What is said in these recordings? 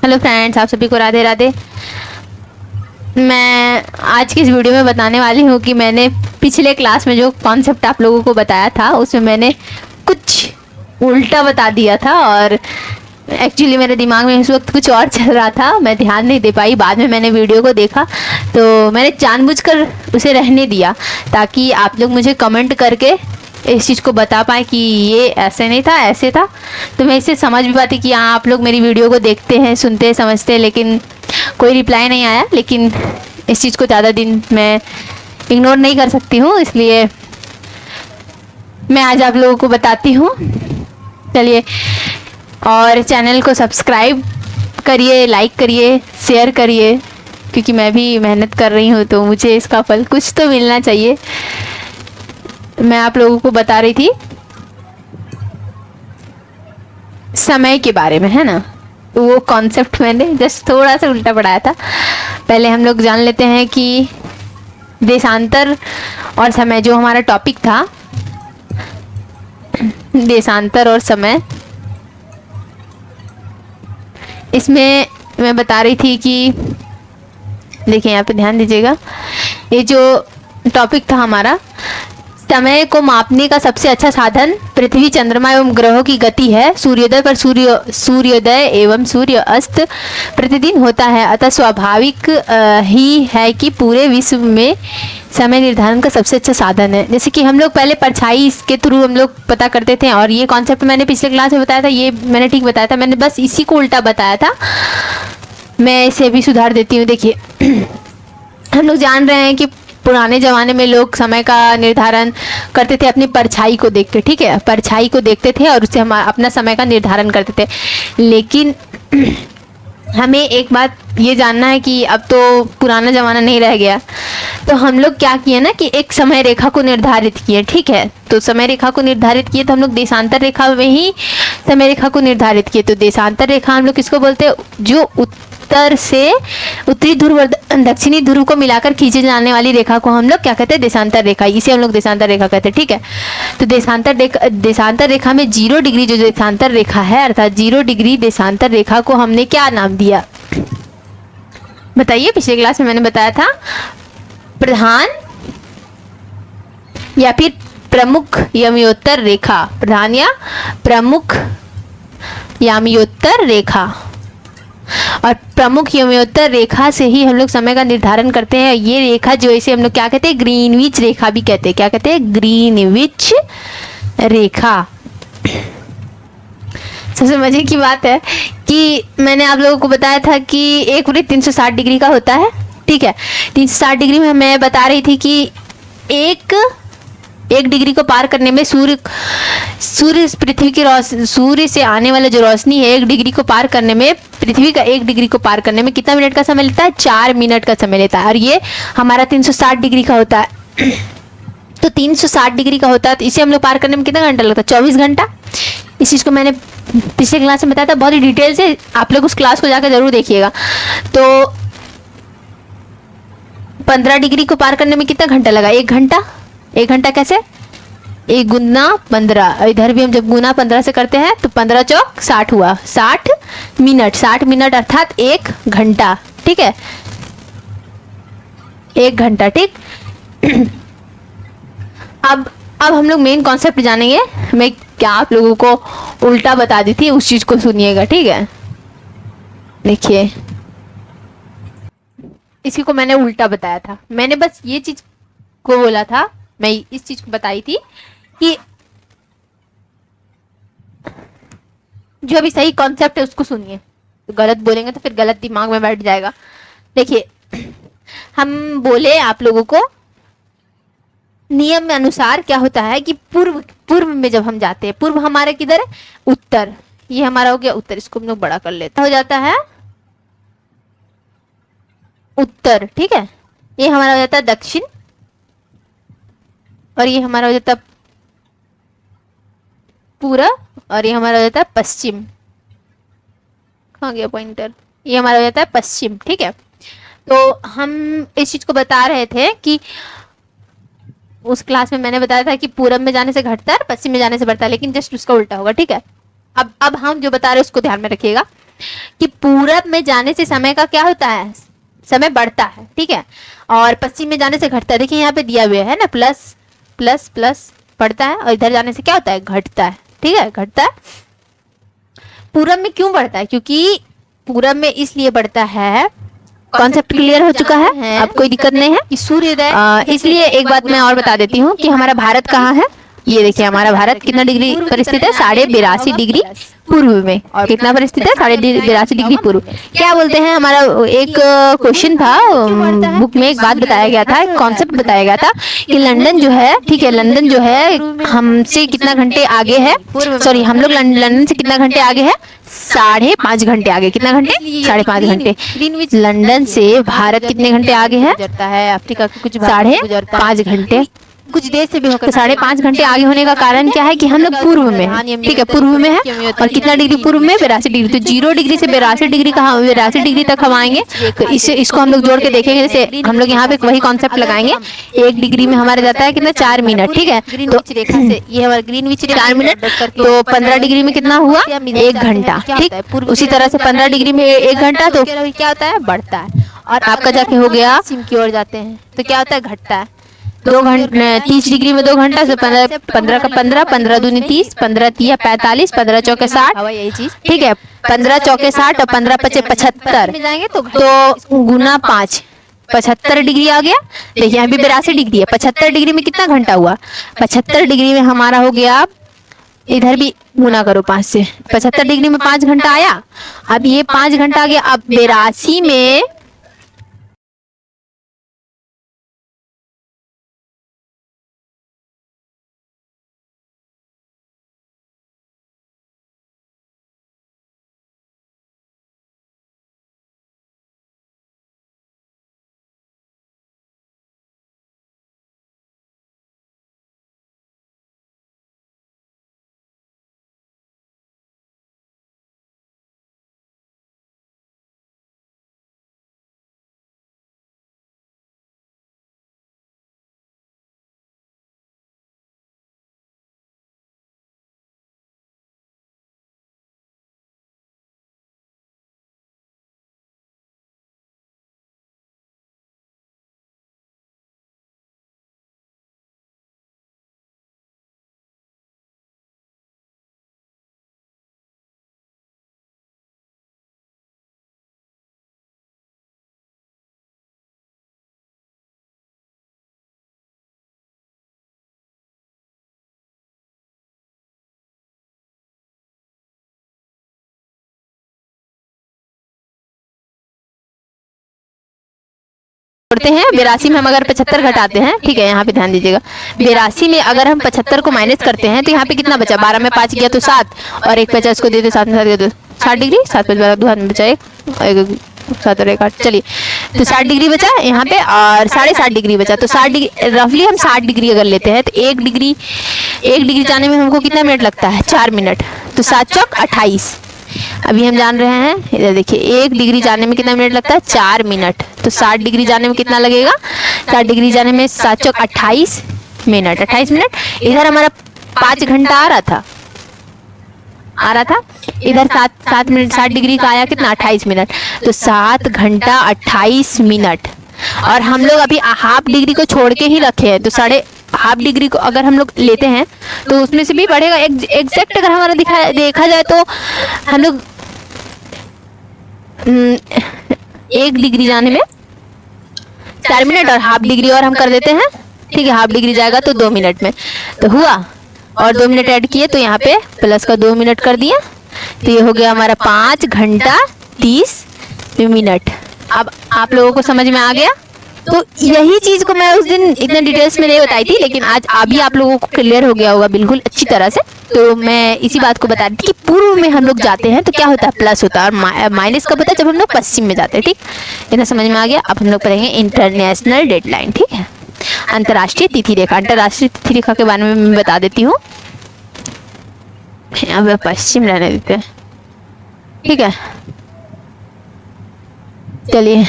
Hello friends, आप सभी को राधे राधे। मैं आज की इस वीडियो में बताने वाली हूँ कि मैंने पिछले क्लास में जो कॉन्सेप्ट आप लोगों को बताया था उसमें मैंने कुछ उल्टा बता दिया था और एक्चुअली मेरे दिमाग में उस वक्त कुछ और चल रहा था, मैं ध्यान नहीं दे पाई। बाद में मैंने वीडियो को देखा तो मैंने जानबूझकर उसे रहने दिया ताकि आप लोग मुझे कमेंट करके इस चीज़ को बता पाए कि ये ऐसे नहीं था, ऐसे था। तो मैं इसे समझ भी पाती कि हाँ, आप लोग मेरी वीडियो को देखते हैं, सुनते हैं, समझते हैं, लेकिन कोई रिप्लाई नहीं आया। लेकिन इस चीज़ को ज़्यादा दिन मैं इग्नोर नहीं कर सकती हूँ, इसलिए मैं आज आप लोगों को बताती हूँ। चलिए, और चैनल को सब्सक्राइब करिए, लाइक करिए, शेयर करिए, क्योंकि मैं भी मेहनत कर रही हूँ तो मुझे इसका फल कुछ तो मिलना चाहिए। मैं आप लोगों को बता रही थी समय के बारे में, है ना। तो वो कॉन्सेप्ट मैंने जस्ट थोड़ा सा उल्टा पढ़ाया था। पहले हम लोग जान लेते हैं कि देशांतर और समय, जो हमारा टॉपिक था, देशांतर और समय, इसमें मैं बता रही थी कि देखिए यहाँ पे ध्यान दीजिएगा, ये जो टॉपिक था हमारा, समय को मापने का सबसे अच्छा साधन पृथ्वी, चंद्रमा एवं ग्रहों की गति है। सूर्योदय पर सूर्योदय एवं सूर्य अस्त प्रतिदिन होता है, अतः स्वाभाविक ही है कि पूरे विश्व में समय निर्धारण का सबसे अच्छा साधन है। जैसे कि हम लोग पहले परछाई के थ्रू हम लोग पता करते थे, और ये कॉन्सेप्ट मैंने पिछले क्लास में बताया था, ये मैंने ठीक बताया था, मैंने बस इसी को उल्टा बताया था। मैं इसे भी सुधार देती हूँ। देखिए, हम लोग जान रहे हैं कि पुराने ज़माने में लोग समय का निर्धारण करते थे अपनी परछाई को देख के, ठीक है, परछाई को देखते थे और उससे हम अपना समय का निर्धारण करते थे। लेकिन हमें एक बात ये जानना है कि अब तो पुराना ज़माना नहीं रह गया, तो हम लोग क्या किए ना कि एक समय रेखा को निर्धारित किए, ठीक है। तो समय रेखा को निर्धारित किए तो हम लोग देशांतर रेखा में ही समय रेखा को निर्धारित किए। तो देशांतर रेखा हम लोग किसको बोलते हैं? जो उत्तर से उत्तरी ध्रुव और दक्षिणी ध्रुव को मिलाकर खींचे जाने वाली रेखा को हम लोग क्या कहते हैं? देशांतर रेखा। इसे हम लोग देशांतर रेखा कहते हैं, ठीक है। तो देशांतर रेखा में 0 डिग्री जो देशांतर रेखा है, अर्थात 0 डिग्री देशांतर रेखा को हमने क्या नाम दिया बताइए? पिछले क्लास में मैंने बताया था प्रधान या फिर प्रमुख यामियोत्तर रेखा। प्रधान या प्रमुख यामियोत्तर रेखा, और प्रमुख यामियोत्तर रेखा से ही हम लोग समय का निर्धारण करते हैं। ये रेखा जो, इसे हम लोग क्या कहते हैं? ग्रीनविच रेखा भी कहते हैं। क्या कहते हैं? ग्रीनविच रेखा। सबसे मजे की बात है कि मैंने आप लोगों को बताया था कि एक वृत्त 360 डिग्री का होता है, ठीक है। 360 डिग्री में मैं बता रही थी कि एक डिग्री को पार करने में सूर्य पृथ्वी की सूर्य से आने वाला जो रोशनी है, 1 डिग्री को पार करने में, पृथ्वी का 1 डिग्री को पार करने में कितना मिनट का समय लेता है? 4 मिनट का समय लेता है। और ये हमारा 360 डिग्री का होता है। तो 360 डिग्री का होता है, तो इसे हम लोग पार करने में कितना घंटा लगता है? 24 घंटा। इस चीज़ को मैंने पिछले क्लास में बताया था बहुत ही डिटेल से, आप लोग उस क्लास को जाकर जरूर देखिएगा। तो 15 डिग्री को पार करने में कितना घंटा लगा? 1 घंटा। 1 घंटा कैसे? 1 गुना 15, इधर भी हम जब गुना 15 से करते हैं तो 15 चौक 60 हुआ, 60 मिनट। 60 मिनट अर्थात 1 घंटा, ठीक है, 1 घंटा, ठीक। अब हम लोग मेन कॉन्सेप्ट जानेंगे। मैं क्या आप लोगों को उल्टा बता दी थी, उस चीज को सुनिएगा, ठीक है। देखिए, इसी को मैंने उल्टा बताया था। मैंने बस ये चीज को बोला था, मैं इस चीज को बताई थी कि जो भी सही कॉन्सेप्ट है उसको सुनिए, तो गलत बोलेंगे तो फिर गलत दिमाग में बैठ जाएगा। देखिए, हम बोले आप लोगों को नियम में अनुसार क्या होता है कि पूर्व में जब हम जाते हैं, पूर्व हमारे किधर है? उत्तर। ये हमारा हो गया उत्तर, इसको हम लोग बड़ा कर लेते हैं, हो जाता है उत्तर, ठीक है। ये हमारा हो जाता है दक्षिण, और ये हमारा हो जाता है पूरब, और ये हमारा हो जाता है पश्चिम। कहाँ गया पॉइंटर? ये हमारा हो जाता है पश्चिम, ठीक है। तो हम इस चीज को बता रहे थे कि उस क्लास में मैंने बताया था कि पूरब में जाने से घटता है, पश्चिम में जाने से बढ़ता है, लेकिन जस्ट उसका उल्टा होगा, ठीक है। अब हम जो बता रहे हैं उसको ध्यान में रखिएगा। कि पूरब में जाने से समय का क्या होता है, समय बढ़ता है, ठीक है, और पश्चिम में जाने से घटता है। देखिए यहाँ पे दिया हुआ है ना, प्लस प्लस प्लस बढ़ता है, और इधर जाने से क्या होता है, घटता है, ठीक है, घटता है। पूरब में क्यों बढ़ता है, क्योंकि पूरब में इसलिए बढ़ता है, कॉन्सेप्ट क्लियर हो चुका है, अब कोई दिक्कत नहीं है कि सूर्योदय। इसलिए एक बात मैं और बता देती हूँ कि हमारा भारत कहाँ है। ये देखिए हमारा भारत कितना डिग्री पर स्थित है, 82.5 डिग्री पूर्व में। और कितना पर स्थित है, 82.5 डिग्री पूर्व। क्या बोलते हैं, हमारा एक क्वेश्चन था बुक में, एक बात बताया गया था, एक कॉन्सेप्ट बताया गया था कि लंदन जो है, ठीक है, लंदन जो है हमसे कितना घंटे आगे है, सॉरी हम लोग लंदन से कितना घंटे आगे है, 5.5 घंटे आगे। कितना घंटे, 5.5 घंटे। लंदन से भारत कितने घंटे आगे है, अफ्रीका के कुछ 5.5 घंटे, कुछ देर से भी होकर 5.5 घंटे आगे होने का कारण क्या है कि हम लोग पूर्व में है, ठीक है, पूर्व में है। और कितना डिग्री पूर्व में, 82 डिग्री। तो 0 डिग्री से 82 डिग्री कहाँ, 82 डिग्री तक हम आएंगे। तो इसको हम लोग जोड़ के देखेंगे, जैसे हम लोग यहाँ पे वही कॉन्सेप्ट लगाएंगे। 1 डिग्री में हमारा जाता है कितना, 4 मिनट, ठीक है। तो ये हमारा ग्रीनविच रेखा 4 मिनट, तो 15 डिग्री में कितना हुआ, 1 घंटा, ठीक। उसी तरह से 15 डिग्री में 1 घंटा, तो क्या होता है, बढ़ता है। और आपका जाके हो गया पश्चिम की ओर जाते हैं तो क्या होता है, घटता है। 2 घंटे 30 डिग्री में 2 घंटा से 15 का 15, 15 दूनी 30, 15 तिया 45, 15 चौके 60, यही चीज, ठीक है। 15 चौके 60 और 15 पचे 75 में जाएंगे तो गुना 5, 75 डिग्री आ गया। देखिए यहाँ भी 82 डिग्री है, 75 डिग्री में कितना घंटा हुआ, 75 डिग्री में हमारा हो गया, इधर भी गुना करो 5 से, 75 डिग्री में 5 घंटा आया। अब ये 5 घंटा आ गया। अब 82 में जोड़ते हैं, 82 में हम अगर 75 घटाते हैं, ठीक है, यहाँ पे ध्यान दीजिएगा, 82 में अगर हम 75 को माइनस करते हैं तो यहाँ पे कितना बचा, 12 में 5 गया तो 7, और 1 बचा, इसको दे दो 7 में 7 दे दो, 60 डिग्री, 7 5 12 2 हाथ में बचा 1 7 और 1 8, चलिए तो 60 डिग्री बचा यहाँ पे, और 60.5 डिग्री बचा। तो 60 डिग्री रफली हम 60 डिग्री अगर लेते हैं तो 1 डिग्री जाने में हमको कितना मिनट लगता है, 4 मिनट। तो 7 चौक 28, अभी हम जान रहे हैं, इधर देखिए 1 डिग्री जाने में कितना मिनट लगता है, 4 मिनट। तो 60 डिग्री जाने में कितना लगेगा, 60 डिग्री जाने में 7 चौक 28 मिनट, 28 मिनट। इधर हमारा 5 घंटा आ रहा था, इधर 7 मिनट, 60 डिग्री का आया कितना, 28 मिनट। तो 7 घंटा 28 मिनट। और हम लोग अभी हाफ डिग्री को छोड़ के ही रखे हैं, तो हाफ डिग्री को अगर हम लोग लेते हैं तो उसमें से भी बढ़ेगा। एग्जैक्ट अगर हमारा देखा जाए तो हम लोग 1 डिग्री जाने में 4 मिनट, और हाफ डिग्री और हम कर देते हैं, ठीक है, हाफ डिग्री जाएगा तो 2 मिनट में तो हुआ, और 2 मिनट ऐड किए तो यहाँ पे प्लस का 2 मिनट कर दिया, तो ये हो गया हमारा 5 घंटा 30 मिनट। अब आप लोगों को समझ में आ गया। तो यही चीज को मैं उस दिन इतने डिटेल्स में नहीं बताई थी, लेकिन आज अभी आप लोगों को क्लियर हो गया होगा बिल्कुल अच्छी तरह से। तो मैं इसी बात को बता रही थी कि पूर्व में हम लोग जाते हैं तो क्या होता है, प्लस होता है, और माइनस कब होता है, जब हम लोग पश्चिम में जाते हैं, ठीक, इतना समझ में आ गया। अब हम लोग पढ़ेंगे इंटरनेशनल डेडलाइन, ठीक है, अंतर्राष्ट्रीय तिथि रेखा। अंतर्राष्ट्रीय तिथि रेखा के बारे में मैं बता देती हूँ, अब पश्चिम रहने देते हैं, ठीक है, चलिए,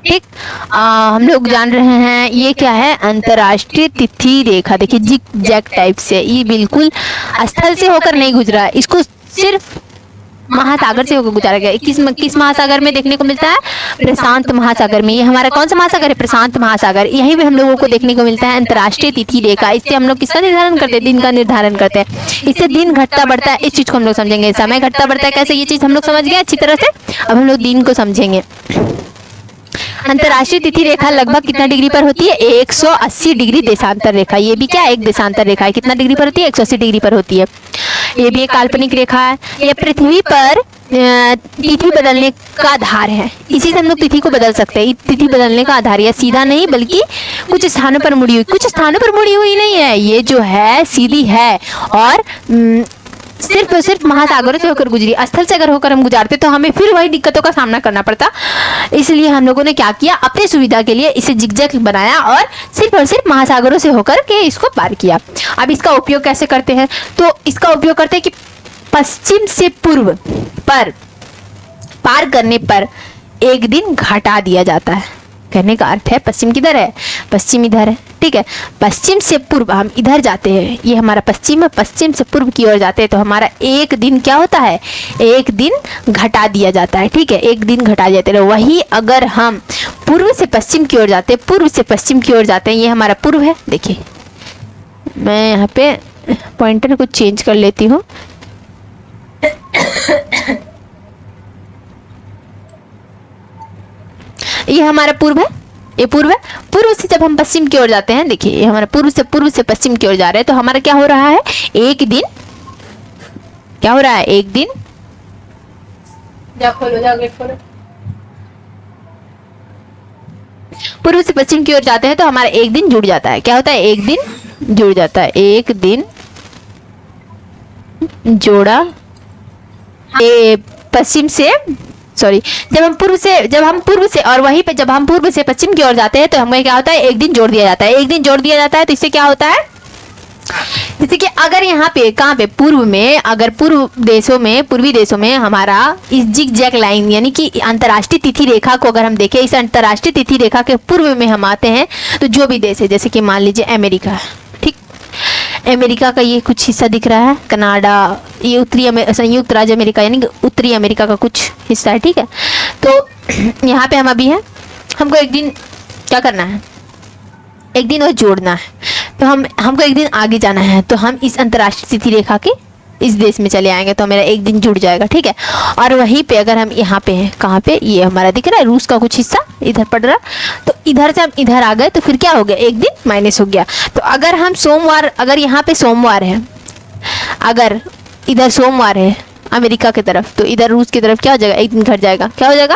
ठीक। हम लोग जान रहे हैं ये क्या है, अंतर्राष्ट्रीय तिथि रेखा। देखिए जिग जैग टाइप से, ये बिल्कुल स्थल से होकर नहीं गुजरा, इसको सिर्फ महासागर से होकर गुजारा गया। किस महासागर में देखने को मिलता है, प्रशांत महासागर में। ये हमारा कौन सा महासागर है, प्रशांत महासागर, यहीं पे हम लोगों को देखने को मिलता है अंतर्राष्ट्रीय तिथि रेखा। इससे हम लोग किसका निर्धारण करते हैं, दिन का निर्धारण करते हैं। इससे दिन घटता बढ़ता है, इस चीज को हम लोग समझेंगे। समय घटता बढ़ता है कैसे, ये चीज हम लोग समझ गए अच्छी तरह से। अब हम लोग दिन को समझेंगे। अंतर्राष्ट्रीय तिथि रेखा लगभग कितना डिग्री पर होती है, 180 डिग्री देशांतर रेखा। ये भी क्या, एक देशांतर रेखा है। कितना डिग्री पर होती है, 180 डिग्री पर होती है। ये भी एक काल्पनिक रेखा है। ये पृथ्वी पर तिथि बदलने का आधार है। इसी से हम लोग तिथि को बदल सकते हैं। तिथि बदलने का आधार या सीधा नहीं, बल्कि कुछ स्थानों पर मुड़ी हुई, कुछ स्थानों पर मुड़ी हुई नहीं है, ये जो है सीधी है और सिर्फ और सिर्फ महासागरों से होकर गुजरी। स्थल से अगर होकर हम गुजारते तो हमें फिर वही दिक्कतों का सामना करना पड़ता। इसलिए हम लोगों ने क्या किया, अपनी सुविधा के लिए इसे जिगजैग बनाया और सिर्फ महासागरों से होकर के इसको पार किया। अब इसका उपयोग कैसे करते हैं, तो इसका उपयोग करते हैं कि पश्चिम से पूर्व पर पार करने पर एक दिन घटा दिया जाता है। कहने का अर्थ है पश्चिम किधर है, पश्चिम इधर है, ठीक है। पश्चिम से पूर्व हम इधर जाते हैं, ये हमारा पश्चिम है, पश्चिम से पूर्व की ओर जाते हैं तो हमारा एक दिन क्या होता है, एक दिन घटा दिया जाता है, ठीक है। एक दिन घटा जाते हैं। वही अगर हम पूर्व से पश्चिम की ओर जाते हैं, पूर्व से पश्चिम की ओर जाते हैं, ये हमारा पूर्व है। देखिए मैं यहाँ पे पॉइंटर को चेंज कर लेती हूँ। ये हमारा पूर्व है, ये पूर्व है। पूर्व से जब हम पश्चिम की ओर जाते हैं, देखिए ये हमारा पूर्व से पश्चिम की ओर जा रहे हैं तो हमारा क्या हो रहा है, एक दिन क्या हो रहा है, एक दिन जा गेट खोलो। पूर्व से पश्चिम की ओर जाते हैं तो हमारा एक दिन जुड़ जाता है। क्या होता है, एक दिन जुड़ जाता है, एक दिन जोड़ा। पश्चिम से सॉरी जब हम पूर्व से और वहीं पे जब हम पूर्व से पश्चिम की ओर जाते हैं तो हमें क्या होता है, एक दिन जोड़ दिया जाता है। एक दिन जोड़ दिया जाता है तो इससे क्या होता है, जैसे कि अगर यहाँ पे कहाँ पे पूर्व में, अगर पूर्वी देशों में हमारा इस जिग जैग लाइन यानी कि अंतर्राष्ट्रीय तिथि रेखा को अगर हम देखें, इस अंतर्राष्ट्रीय तिथि रेखा के पूर्व में हम आते हैं तो जो भी देश है, जैसे कि मान लीजिए अमेरिका, ठीक, अमेरिका का ये कुछ हिस्सा दिख रहा है, कनाडा, ये संयुक्त राज्य अमेरिका यानी उत्तरी अमेरिका का कुछ हिस्सा है, ठीक है। तो यहाँ पे हम अभी हैं, हमको एक दिन क्या करना है, एक दिन और जोड़ना है। तो हमको एक दिन आगे जाना है तो हम इस अंतर्राष्ट्रीय तिथि रेखा के इस देश में चले आएंगे तो मेरा एक दिन जुड़ जाएगा, ठीक है। और वहीं पे अगर हम यहाँ पे हैं, कहाँ पे, ये हमारा दिख रहा है रूस का कुछ हिस्सा इधर पड़ रहा, तो इधर से हम इधर आ गए तो फिर क्या हो गया, एक दिन माइनस हो गया। तो अगर हम सोमवार, अगर यहाँ पे सोमवार है, अगर इधर सोमवार है अमेरिका की तरफ, तो इधर रूस की तरफ क्या हो जाएगा, एक दिन घट जाएगा, क्या हो जाएगा,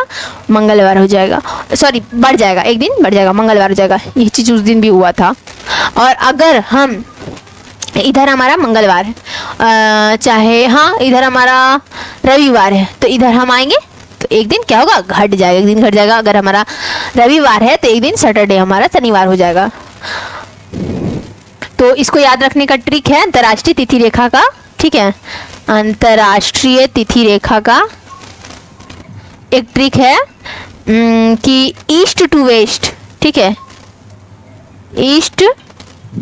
मंगलवार हो जाएगा, सॉरी बढ़ जाएगा, एक दिन बढ़ जाएगा, मंगलवार हो जाएगा। ये चीज़ उस दिन भी हुआ था। और अगर हम इधर हमारा मंगलवार है, चाहे हाँ इधर हमारा रविवार है, तो इधर हम आएंगे तो एक दिन क्या होगा, घट जाएगा, एक दिन घट जाएगा। अगर हमारा रविवार है तो एक दिन सैटरडे हमारा शनिवार हो जाएगा। तो इसको याद रखने का ट्रिक है अंतर्राष्ट्रीय तिथि रेखा का, ठीक है। अंतर्राष्ट्रीय तिथि रेखा का एक ट्रिक है कि ईस्ट टू वेस्ट, ठीक है, ईस्ट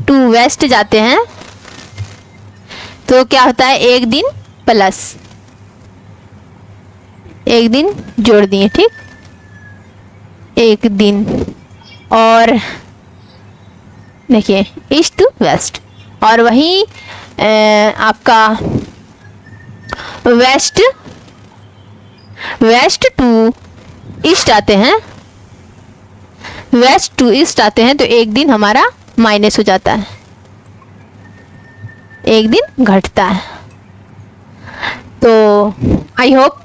टू वेस्ट जाते हैं तो क्या होता है, एक दिन प्लस एक दिन जोड़ दिए, ठीक, एक दिन। और देखिए ईस्ट टू वेस्ट, और वहीं आपका वेस्ट टू ईस्ट आते हैं, वेस्ट टू ईस्ट आते हैं तो एक दिन हमारा माइनस हो जाता है, एक दिन घटता है। तो आई होप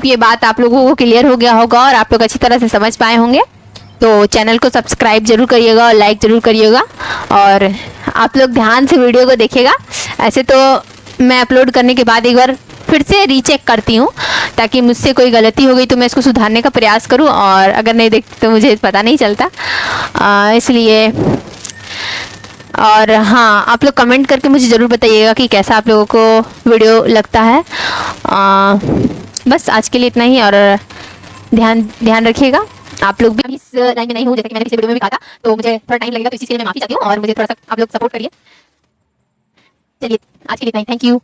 ये बात आप लोगों को क्लियर हो गया होगा और आप लोग अच्छी तरह से समझ पाए होंगे। तो चैनल को सब्सक्राइब जरूर करिएगा और लाइक जरूर करिएगा और आप लोग ध्यान से वीडियो को देखिएगा। ऐसे तो मैं अपलोड करने के बाद एक बार फिर से रीचेक करती हूँ ताकि मुझसे कोई गलती हो गई तो मैं इसको सुधारने का प्रयास करूँ, और अगर नहीं देखते तो मुझे पता नहीं चलता, इसलिए। और हाँ, आप लोग कमेंट करके मुझे ज़रूर बताइएगा कि कैसा आप लोगों को वीडियो लगता है। बस आज के लिए इतना ही, और ध्यान ध्यान रखिएगा। आप लोग भी इस लाइन में नहीं हो, जैसे कि मैंने पिछले वीडियो में भी कहा था, तो मुझे थोड़ा टाइम लगेगा, तो इस चीज़ के लिए मैं माफी चाहती हूँ और मुझे थोड़ा सा आप लोग सपोर्ट करिए। चलिए आज के लिए इतना ही, थैंक यू।